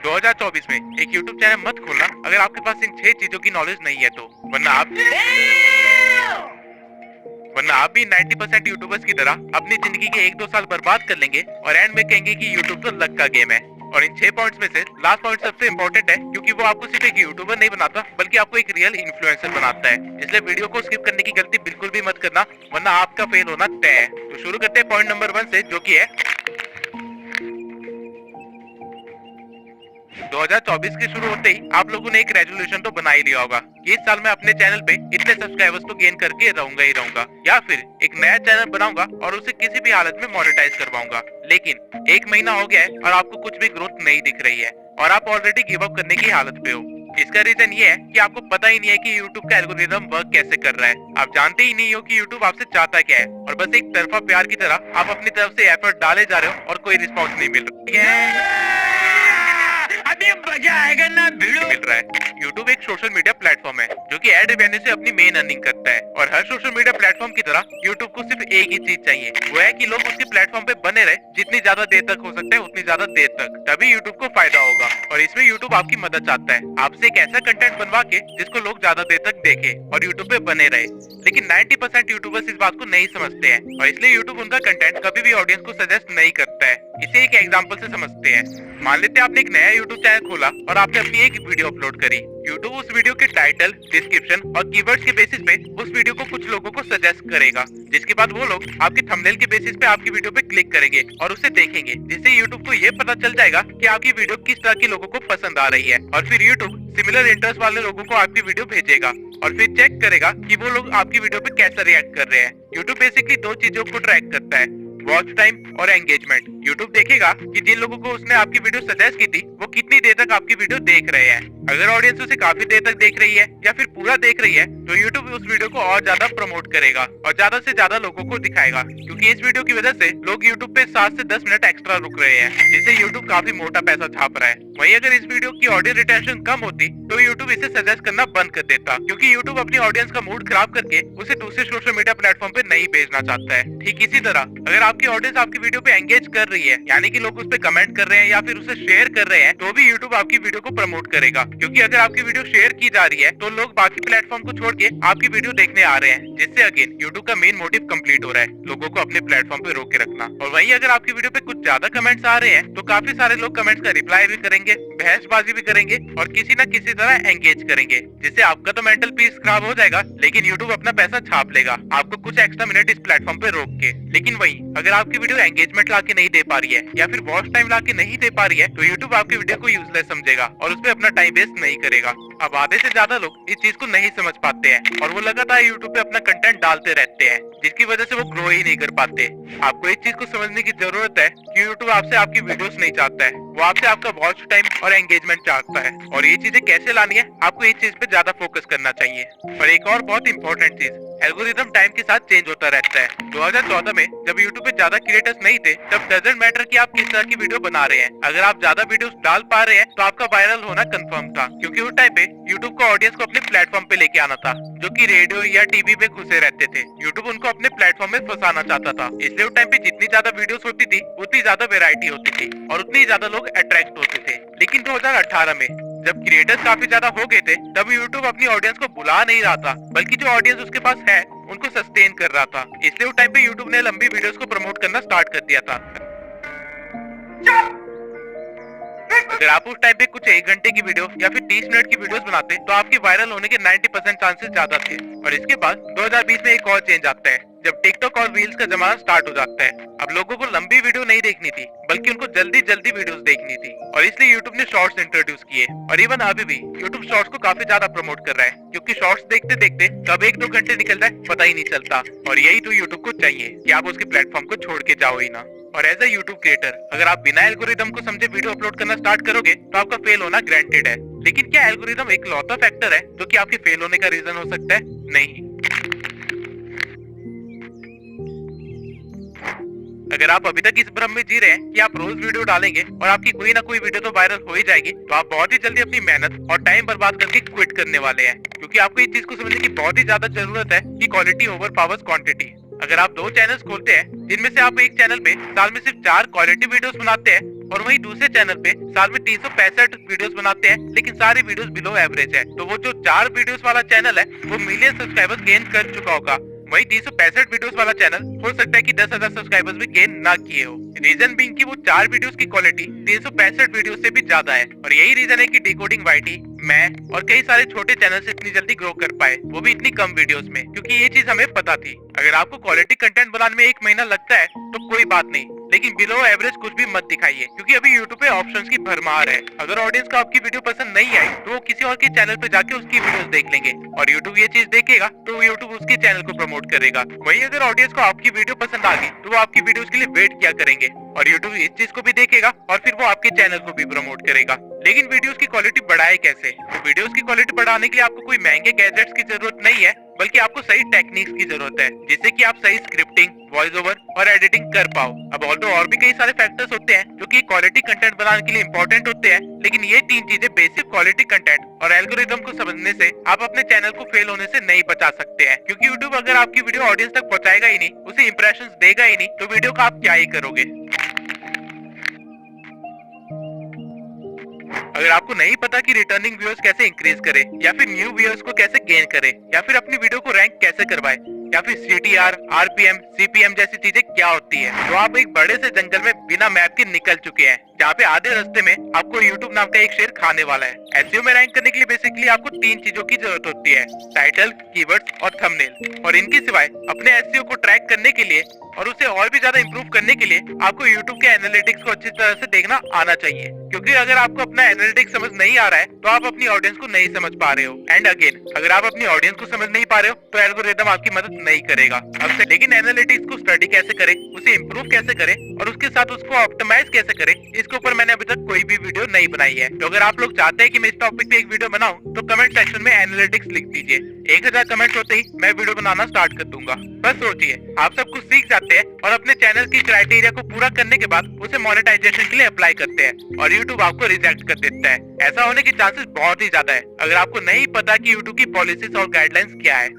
2024 में एक YouTube channel मत खोलना अगर आपके पास इन 6 चीजों की नॉलेज नहीं है तो, वरना आप भी 90% यूट्यूबर्स की तरह अपनी जिंदगी के 1-2 साल बर्बाद कर लेंगे और एंड में कहेंगे कि यूट्यूब तो लक का गेम है। और इन 6 पॉइंट्स में से लास्ट पॉइंट सबसे इम्पोर्टेंट है, क्योंकि वो आपको सिर्फ एक यूट्यूबर नहीं बनाता बल्कि आपको एक रियल इन्फ्लुएंसर बनाता है। इसलिए वीडियो को स्किप करने की गलती बिल्कुल भी मत करना, वरना आपका फेल होना तय है। तो शुरू करते हैं पॉइंट नंबर 1 से, जो की है 2024 के शुरू होते ही आप लोगों ने एक रेजोल्यूशन तो बना ही लिया होगा कि इस साल मैं अपने चैनल पे इतने सब्सक्राइबर्स तो गेन करके रहूंगा ही रहूंगा, या फिर एक नया चैनल बनाऊंगा और उसे किसी भी हालत में मोनेटाइज करवाऊंगा। लेकिन 1 महीना हो गया है और आपको कुछ भी ग्रोथ नहीं दिख रही है और आप ऑलरेडी गिव अप करने की हालत पे हो। इसका रीजन ये है कि आपको पता ही नहीं है कि YouTube का एल्गोरिदम वर्क कैसे कर रहा है। आप जानते ही नहीं हो कि YouTube आपसे चाहता क्या है और बस एक तरफा प्यार की तरह आप अपनी तरफ से एफर्ट डाले जा रहे हो और कोई रिस्पॉन्स नहीं मिल रहा। अभी मजा आएगा ना, वीडियो मिल रहा है। YouTube एक सोशल मीडिया प्लेटफॉर्म है जो कि एड रेवेन्यू से अपनी मेन अर्निंग करता है और हर सोशल मीडिया प्लेटफॉर्म की तरह YouTube को सिर्फ एक ही चीज चाहिए, वो है कि लोग उसके प्लेटफॉर्म पे बने रहे जितनी ज्यादा देर तक हो सकता है उतनी ज्यादा देर तक, तभी YouTube को फायदा होगा। और इसमें YouTube आपकी मदद चाहता है, आपसे एक ऐसा कंटेंट बनवा के जिसको लोग ज्यादा देर तक देखे और YouTube पे बने रहे। लेकिन 90% यूट्यूबर्स इस बात को नहीं समझते हैं और इसलिए YouTube उनका कंटेंट कभी भी ऑडियंस को सजेस्ट नहीं करता है। इसे एक एग्जांपल से समझते हैं। मान लेते हैं आपने एक नया YouTube चैनल खोला और आपने अपनी एक वीडियो अपलोड करी। YouTube उस वीडियो के टाइटल, डिस्क्रिप्शन और कीवर्ड्स के बेसिस पे उस वीडियो को कुछ लोगों को सजेस्ट करेगा, जिसके बाद वो लोग आपके थंबनेल के बेसिस पे आपकी वीडियो पे क्लिक करेंगे और उसे देखेंगे, जिससे YouTube को ये पता चल जाएगा कि आपकी वीडियो किस तरह के लोगों को पसंद आ रही है और फिर YouTube सिमिलर इंटरेस्ट वाले लोगों को आपकी वीडियो भेजेगा और फिर चेक करेगा कि वो लोग आपकी वीडियो पे कैसा रिएक्ट कर रहे हैं। YouTube बेसिकली 2 चीजों को ट्रैक करता है, वॉच टाइम और एंगेजमेंट। YouTube देखेगा कि जिन लोगों को उसने आपकी वीडियो सजेस्ट की थी वो कितनी देर तक आपकी वीडियो देख रहे हैं। अगर ऑडियंस उसे काफी देर तक देख रही है या फिर पूरा देख रही है तो YouTube उस वीडियो को और ज्यादा प्रमोट करेगा और ज्यादा से ज्यादा लोगों को दिखाएगा, क्योंकि इस वीडियो की वजह से लोग YouTube पे 7 से 10 मिनट एक्स्ट्रा रुक रहे हैं, जिससे YouTube काफी मोटा पैसा छाप रहा है। वहीं अगर इस वीडियो की ऑडियंस रिटेंशन कम होती तो YouTube इसे सजेस्ट करना बंद कर देता, क्योंकि YouTube अपनी ऑडियंस का मूड खराब करके उसे दूसरे सोशल मीडिया प्लेटफॉर्म पे नहीं भेजना चाहता है। ठीक इसी तरह अगर आपकी ऑडियंस आपकी वीडियो पे एंगेज कर रही है, यानी कि लोग उस पे कमेंट कर रहे हैं या फिर उसे शेयर कर रहे हैं, तो भी YouTube आपकी वीडियो को प्रमोट करेगा, क्योंकि अगर आपकी वीडियो शेयर की जा रही है तो लोग बाकी प्लेटफॉर्म को छोड़ के आपकी वीडियो देखने आ रहे हैं, जिससे अगेन YouTube का मेन मोटिव कंप्लीट हो रहा है, लोगों को अपने प्लेटफॉर्म पे रोक के रखना। और वहीं अगर आपकी वीडियो पे कुछ ज्यादा कमेंट्स आ रहे हैं तो काफी सारे लोग कमेंट्स का रिप्लाई भी करेंगे, बहसबाजी भी करेंगे और किसी न किसी तरह एंगेज करेंगे, जिससे आपका तो मेंटल पीस खराब हो जाएगा, लेकिन YouTube अपना पैसा छाप लेगा आपको कुछ एक्स्ट्रा मिनट इस प्लेटफॉर्म पे रोक के। लेकिन वहीं अगर आपकी वीडियो एंगेजमेंट लाके नहीं दे पा रही है या फिर वॉच टाइम लाके नहीं दे पा रही है तो YouTube आपकी वीडियो को यूजलेस समझेगा और उसपे अपना टाइम वेस्ट नहीं करेगा। अब आधे से ज्यादा लोग इस चीज को नहीं समझ पाते हैं और वो लगातार YouTube पे अपना कंटेंट डालते रहते हैं, जिसकी वजह से वो ग्रो ही नहीं कर पाते। आपको एक चीज को समझने की जरूरत है कि YouTube आपसे आपकी वीडियोस नहीं चाहता है, वो आपसे आपका वॉच टाइम और एंगेजमेंट चाहता है। और ये चीजें कैसे लानी है, आपको इस चीज पे ज्यादा फोकस करना चाहिए। और एक और बहुत इंपॉर्टेंट चीज, एल्गोरिदम टाइम के साथ चेंज होता रहता है। 2014 में जब YouTube पे ज्यादा क्रिएटर्स नहीं थे तब डजंट मैटर कि आप किस तरह की वीडियो बना रहे हैं, अगर आप ज्यादा वीडियोस डाल पा रहे हैं तो आपका वायरल होना कंफर्म था, क्योंकि उस टाइम पे YouTube को ऑडियंस को अपने प्लेटफॉर्म पे लेके आना था, जो कि रेडियो या टीवी पे घुसे रहते थे। YouTube उनको अपने प्लेटफॉर्म में फंसाना चाहता था, इसलिए उस टाइम पे जितनी ज्यादा वीडियोस होती थी उतनी ज्यादा वैरायटी होती थी और उतनी ज्यादा लोग अट्रैक्ट होते थे। लेकिन 2018 में जब क्रिएटर्स काफी ज्यादा हो गए थे तब YouTube अपनी ऑडियंस को बुला नहीं रहा था, बल्कि जो ऑडियंस उसके पास है उनको सस्टेन कर रहा था। इसलिए उस टाइम पे YouTube ने लंबी वीडियोस को प्रमोट करना स्टार्ट कर दिया था। अगर आप उस टाइम पे कुछ 1 घंटे की वीडियो या फिर 30 मिनट की वीडियोस बनाते तो आपके वायरल होने के 90% चांसेस ज्यादा थे। और इसके बाद 2020 में एक और चेंज आता है जब टिकटॉक और रील्स का जमाना स्टार्ट हो जाता है। अब लोगों को लंबी वीडियो नहीं देखनी थी, बल्कि उनको जल्दी जल्दी वीडियोस देखनी थी और इसलिए YouTube ने शॉर्ट्स इंट्रोड्यूस किए। और इवन अभी भी YouTube शॉर्ट्स को काफी ज्यादा प्रमोट कर रहा है, क्योंकि शॉर्ट्स देखते देखते कब 1-2 घंटे निकल जाए पता ही नहीं चलता। और यही तो YouTube को चाहिए कि आप उसके प्लेटफॉर्म को छोड़ के जाओ ही ना। और एज ए YouTube क्रिएटर अगर आप बिना एल्गोरिदम को समझे वीडियो अपलोड करना स्टार्ट करोगे तो आपका फेल होना ग्रांटेड है। लेकिन क्या एल्गोरिदम एक लौता फैक्टर है जो कि आपके फेल होने का रीजन हो सकता है? नहीं। अगर आप अभी तक इस भ्रम में जी रहे हैं कि आप रोज वीडियो डालेंगे और आपकी कोई ना कोई वीडियो तो वायरल हो ही जाएगी, तो आप बहुत ही जल्दी अपनी मेहनत और टाइम बर्बाद करके क्विट करने वाले हैं, क्योंकि आपको इस चीज को समझने की बहुत ही ज्यादा जरूरत है कि क्वालिटी ओवर पावर्स क्वांटिटी। अगर आप 2 चैनल्स खोलते हैं जिनमें से आप एक चैनल पे साल में सिर्फ 4 क्वालिटी वीडियोस बनाते हैं और वहीं दूसरे चैनल पे साल में 365 वीडियोस बनाते हैं, लेकिन सारी वीडियोस बिलो एवरेज है। तो वो जो 4 वीडियोस वाला चैनल है वो मिलियन सब्सक्राइबर्स गेन कर चुका होगा, वही 365 वीडियोस वाला चैनल हो सकता है कि 10,000 सब्सक्राइबर्स भी गेन ना किए हो। रीजन बीइंग कि वो 4 वीडियोस की क्वालिटी 365 वीडियोस से भी ज्यादा है, और यही रीजन है कि डिकोडिंग वाईटी, मैं और कई सारे छोटे चैनल्स इतनी जल्दी ग्रो कर पाए, वो भी इतनी कम वीडियोस में, क्योंकि ये चीज हमें पता थी। अगर आपको क्वालिटी कंटेंट बनाने में 1 महीना लगता है तो कोई बात नहीं, लेकिन बिलो एवरेज कुछ भी मत दिखाइए, क्योंकि अभी यूट्यूब पे ऑप्शंस की भरमार है। अगर ऑडियंस को आपकी वीडियो पसंद नहीं आई तो वो किसी और के चैनल पे जाके उसकी वीडियोस देख लेंगे, और यूट्यूब ये चीज देखेगा तो यूट्यूब उसके चैनल को प्रमोट करेगा। वहीं अगर ऑडियंस को आपकी वीडियो पसंद आ गई तो वो आपकी वीडियोस के लिए वेट किया करेंगे, और यूट्यूब इस चीज को भी देखेगा और फिर वो आपके चैनल को भी प्रमोट करेगा। लेकिन वीडियोस की क्वालिटी बढ़ाए कैसे? तो वीडियोस की क्वालिटी बढ़ाने के लिए आपको कोई महंगे गैजेट्स की जरूरत नहीं है, बल्कि आपको सही टेक्निक्स की जरूरत है, जिससे कि आप सही स्क्रिप्टिंग, वॉइस ओवर और एडिटिंग कर पाओ। अब और भी कई सारे फैक्टर्स होते हैं जो कि क्वालिटी कंटेंट बनाने के लिए इंपॉर्टेंट होते हैं, लेकिन ये 3 चीजें बेसिक क्वालिटी कंटेंट और एल्गोरिदम को समझने से आप अपने चैनल को फेल होने से नहीं बचा सकते हैं। क्योंकि यूट्यूब अगर आपकी वीडियो ऑडियंस तक पहुंचाएगा ही नहीं, उसे इंप्रेशंस देगा ही नहीं, तो वीडियो का आप क्या ही करोगे। अगर आपको नहीं पता कि रिटर्निंग व्यूअर्स कैसे इंक्रीज करे, या फिर न्यू व्यूअर्स को कैसे गेन करे, या फिर अपनी वीडियो को रैंक कैसे करवाए, या फिर CTR, RPM, CPM जैसी चीजें क्या होती है, तो आप एक बड़े से जंगल में बिना मैप के निकल चुके हैं, जहाँ पे आधे रास्ते में आपको YouTube नाम का एक शेर खाने वाला है। SEO में रैंक करने के लिए बेसिकली आपको 3 चीजों की जरूरत होती है, टाइटल, कीवर्ड्स और थंबनेल। और इनके सिवाय अपने SEO को ट्रैक करने के लिए और उसे और भी ज्यादा इंप्रूव करने के लिए आपको YouTube के एनालिटिक्स को अच्छी तरह से देखना आना चाहिए, क्योंकि अगर आपको अपना एनालिटिक्स समझ नहीं आ रहा है तो आप अपनी ऑडियंस को नहीं समझ पा रहे हो। एंड अगेन, अगर आप अपनी ऑडियंस को समझ नहीं पा रहे हो तो एल्गोरिदम आपकी मदद नहीं करेगा। लेकिन एनालिटिक्स को स्टडी कैसे करें, उसे इम्प्रूव कैसे करें और उसके साथ उसको ऑप्टिमाइज कैसे करें, इसके ऊपर मैंने अभी तक कोई भी वीडियो नहीं बनाई है। तो अगर आप लोग चाहते हैं कि मैं इस टॉपिक पे एक वीडियो बनाऊं तो कमेंट सेक्शन में एनालिटिक्स लिख दीजिए। 1000 कमेंट होते ही मैं वीडियो बनाना स्टार्ट कर दूंगा। बस सोचिए, आप सब कुछ सीख जाते हैं और अपने चैनल की क्राइटेरिया को पूरा करने के बाद उसे मोनेटाइजेशन के लिए अप्लाई करते हैं, और यूट्यूब आपको रिजेक्ट कर देता है। ऐसा होने के चांसेस बहुत ही ज्यादा है अगर आपको नहीं पता कि यूट्यूब की पॉलिसीज और गाइडलाइंस क्या है।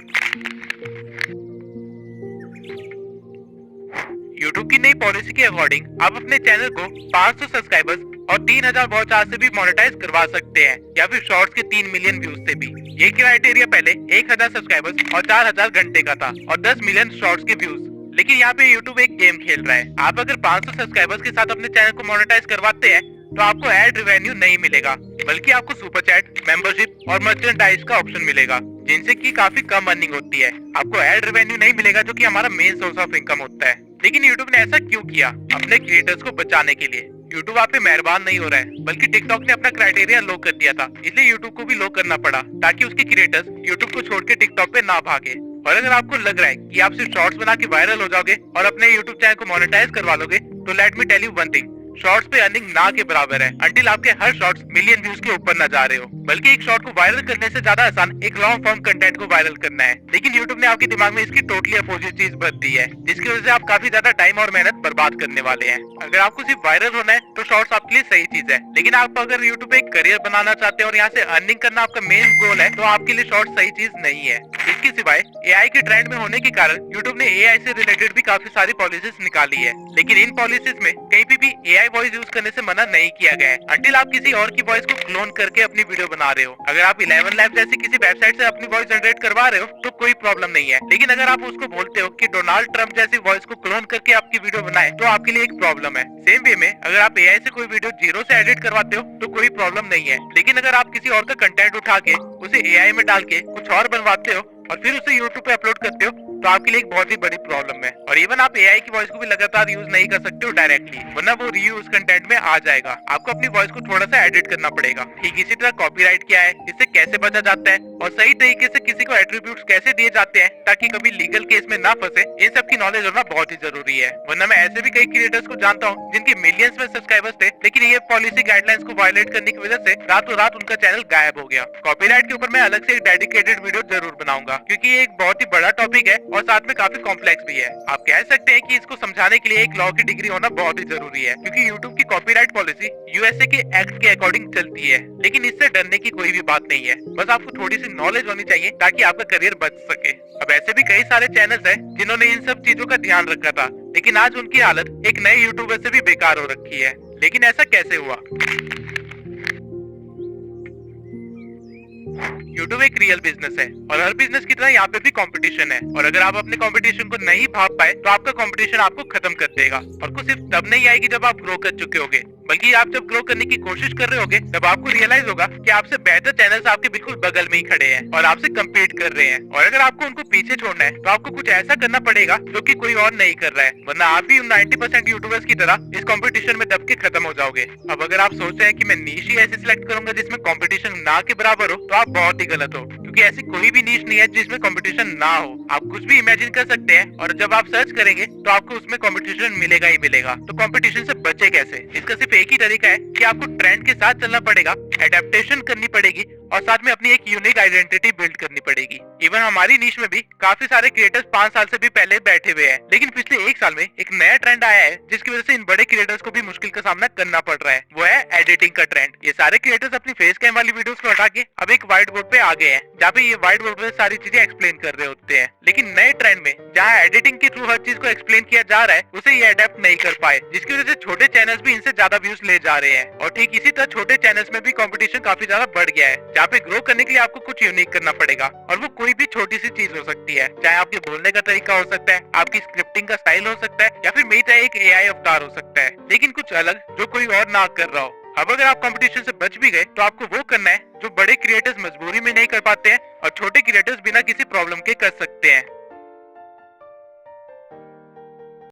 यूट्यूब की नई पॉलिसी के अकॉर्डिंग आप अपने चैनल को 500 सब्सक्राइबर्स और 3000 वॉच आवर से भी मोनेटाइज करवा सकते हैं, या फिर शॉर्ट्स के 3 मिलियन व्यूज से भी। ये क्राइटेरिया पहले 1000 सब्सक्राइबर्स और 4000 घंटे का था, और 10 मिलियन शॉर्ट्स के व्यूज। लेकिन यहाँ पे यूट्यूब एक गेम खेल रहा है। आप अगर 500 सब्सक्राइबर्स के साथ अपने चैनल को मोनेटाइज करवाते हैं तो आपको एड रेवेन्यू नहीं मिलेगा, बल्कि आपको सुपर चैट, मेंबरशिप और मर्चेंडाइज का ऑप्शन मिलेगा, जिनसे कि काफी कम अर्निंग होती है। आपको एड रेवेन्यू नहीं मिलेगा, जो कि हमारा मेन सोर्स ऑफ इनकम होता है। लेकिन यूट्यूब ने ऐसा क्यों किया? अपने क्रिएटर्स को बचाने के लिए। यूट्यूब आप पे मेहरबान नहीं हो रहा है, बल्कि टिकटॉक ने अपना क्राइटेरिया लो कर दिया था, इसलिए यूट्यूब को भी लो करना पड़ा, ताकि उसके क्रिएटर्स यूट्यूब को छोड़ के टिकटॉक पे ना भागे। और अगर आपको लग रहा है कि आप सिर्फ शॉर्ट्स बना के वायरल हो जाओगे और अपने यूट्यूब चैनल को मोनेटाइज करवा लोगे, तो let me tell you one thing, shorts पे अर्निंग ना के बराबर है, अंटिल आपके हर शॉर्ट्स मिलियन व्यूज के ऊपर न जा रहे हो। बल्कि एक शॉर्ट को वायरल करने से ज्यादा आसान एक लॉन्ग फॉर्म कंटेंट को वायरल करना है। लेकिन यूट्यूब ने आपके दिमाग में इसकी टोटली अपोजिट चीज भर दी है, जिसकी वजह से आप काफी ज्यादा टाइम और मेहनत बर्बाद करने वाले हैं। अगर आपको सिर्फ वायरल होना है तो शॉर्ट्स आपके लिए सही चीज है, लेकिन आप अगर यूट्यूब पे एक करियर बनाना चाहते हैं और यहाँ से अर्निंग करना आपका मेन गोल है, तो आपके लिए शॉर्ट्स सही चीज नहीं है। इसके सिवाय AI के ट्रेंड में होने के कारण यूट्यूब ने AI से रिलेटेड भी काफी सारी पॉलिसीज निकाली है, लेकिन इन पॉलिसीज में कहीं भी AI वॉइस यूज करने से मना नहीं किया गया है, अंटिल आप किसी और की वॉइस को क्लोन करके अपनी वीडियो बना रहे हो। अगर आप 11 लैब जैसी किसी वेबसाइट से अपनी वॉइस जनरेट करवा रहे हो तो कोई प्रॉब्लम नहीं है, लेकिन अगर आप उसको बोलते हो कि डोनाल्ड ट्रंप जैसी वॉइस को क्लोन करके आपकी वीडियो बनाए, तो आपके लिए एक प्रॉब्लम है। सेम वे में अगर आप AI से कोई वीडियो 0 से एडिट करवाते हो तो कोई प्रॉब्लम नहीं है, लेकिन अगर आप किसी और का कंटेंट उठा के उसे AI में डाल के कुछ और बनवाते हो और फिर उसे यूट्यूब पे अपलोड करते हो, तो आपके लिए एक बहुत ही बड़ी प्रॉब्लम है। और इवन आप AI की वॉइस को भी लगातार यूज नहीं कर सकते हो डायरेक्टली, वरना वो रीयूज कंटेंट में आ जाएगा। आपको अपनी वॉइस को थोड़ा सा एडिट करना पड़ेगा। ठीक इसी तरह कॉपीराइट क्या है, इससे कैसे बचा जाता है और सही तरीके से किसी को एट्रीब्यूट्स कैसे दिए जाते हैं ताकि कभी लीगल केस में ना फंसे, इन सब की नॉलेज होना बहुत ही जरूरी है। वरना मैं ऐसे भी कई क्रिएटर्स को जानता हूँ जिनके मिलियंस में सब्सक्राइबर्स थे, लेकिन ये पॉलिसी गाइडलाइंस को वायलेट करने की वजह से रातों रात उनका चैनल गायब हो गया। कॉपीराइट के ऊपर मैं अलग से एक डेडिकेटेड वीडियो जरूर बनाऊंगा, क्योंकि ये एक बहुत ही बड़ा टॉपिक है और साथ में काफी कॉम्प्लेक्स भी है। आप कह सकते हैं कि इसको समझाने के लिए एक लॉ की डिग्री होना बहुत ही जरूरी है, क्योंकि यूट्यूब की कॉपीराइट पॉलिसी USA के एक्ट के अकॉर्डिंग चलती है। लेकिन इससे डरने की कोई भी बात नहीं है, बस आपको थोड़ी सी नॉलेज होनी चाहिए ताकि आपका करियर बच सके। अब ऐसे भी कई सारे चैनल्स हैं जिन्होंने इन सब चीजों का ध्यान रखा था, लेकिन आज उनकी हालत एक नए यूट्यूबर से भी बेकार हो रखी है। लेकिन ऐसा कैसे हुआ? यूट्यूब एक रियल बिजनेस है और हर बिजनेस की तरह यहाँ पे भी कंपटीशन है, और अगर आप अपने कंपटीशन को नहीं भाप पाए तो आपका कंपटीशन आपको खत्म कर देगा। और कुछ सिर्फ तब नहीं आएगी जब आप ग्रो कर चुके होगे, बल्कि आप जब ग्रो करने की कोशिश कर रहे होगे तब आपको रियलाइज होगा कि आपसे बेहतर चैनल्स आपके बिल्कुल बगल में ही खड़े हैं और आपसे कम्पीट कर रहे हैं। और अगर आपको उनको पीछे छोड़ना है तो आपको कुछ ऐसा करना पड़ेगा जो कि कोई और नहीं कर रहा है, वरना आप भी उन 90% यूट्यूबर्स की तरह इस कंपटीशन में दब के खत्म हो जाओगे। अब अगर आप सोच रहे हैं कि मैं नीश ही ऐसे सिलेक्ट करूंगा जिसमें कंपटीशन ना के बराबर हो, तो आप बहुत ही गलत हो, क्योंकि ऐसी कोई भी नीश नहीं है जिसमें कंपटीशन ना हो। आप कुछ भी इमेजिन कर सकते हैं और जब आप सर्च करेंगे तो आपको उसमें कंपटीशन मिलेगा ही मिलेगा। तो कंपटीशन से बचे कैसे? इसका सिर्फ एक ही तरीका है कि आपको ट्रेंड के साथ चलना पड़ेगा, एडेप्टेशन करनी पड़ेगी और साथ में अपनी एक यूनिक आइडेंटिटी बिल्ड करनी पड़ेगी। इवन हमारी नीश में भी काफी सारे क्रिएटर्स 5 साल से भी पहले बैठे हुए हैं, लेकिन पिछले 1 साल में एक नया ट्रेंड आया है जिसकी वजह से इन बड़े क्रिएटर्स को भी मुश्किल का सामना करना पड़ रहा है। वो है एडिटिंग का ट्रेंड। ये सारे क्रिएटर्स अपनी फेस कैम वाली वीडियोस को हटा के अब एक व्हाइट बोर्ड पे आ गए हैं, जहाँ पे ये व्हाइट बोर्ड पे सारी चीजें एक्सप्लेन कर रहे होते हैं। लेकिन नए ट्रेंड में जहाँ एडिटिंग के थ्रू हर चीज को एक्सप्लेन किया जा रहा है, उसे ये अडेप्ट नहीं कर पाए, जिसकी वजह से छोटे चैनल्स भी इनसे ज्यादा व्यूज ले जा रहे हैं। और ठीक इसी तरह छोटे चैनल्स में भी कंपटीशन काफी ज्यादा बढ़ गया है, जहाँ पे ग्रो करने के लिए आपको कुछ यूनिक करना पड़ेगा। और वो कोई भी छोटी सी चीज हो सकती है, चाहे आपके बोलने का तरीका हो सकता है, आपकी स्क्रिप्टिंग का स्टाइल हो सकता है, या फिर मेरी तरह एक एआई अवतार हो सकता है, लेकिन कुछ अलग जो कोई और ना कर रहा हो। अब अगर आप कंपटीशन से बच भी गए तो आपको वो करना है जो बड़े क्रिएटर्स मजबूरी में नहीं कर पाते हैं और छोटे क्रिएटर्स बिना किसी प्रॉब्लम के कर सकते हैं।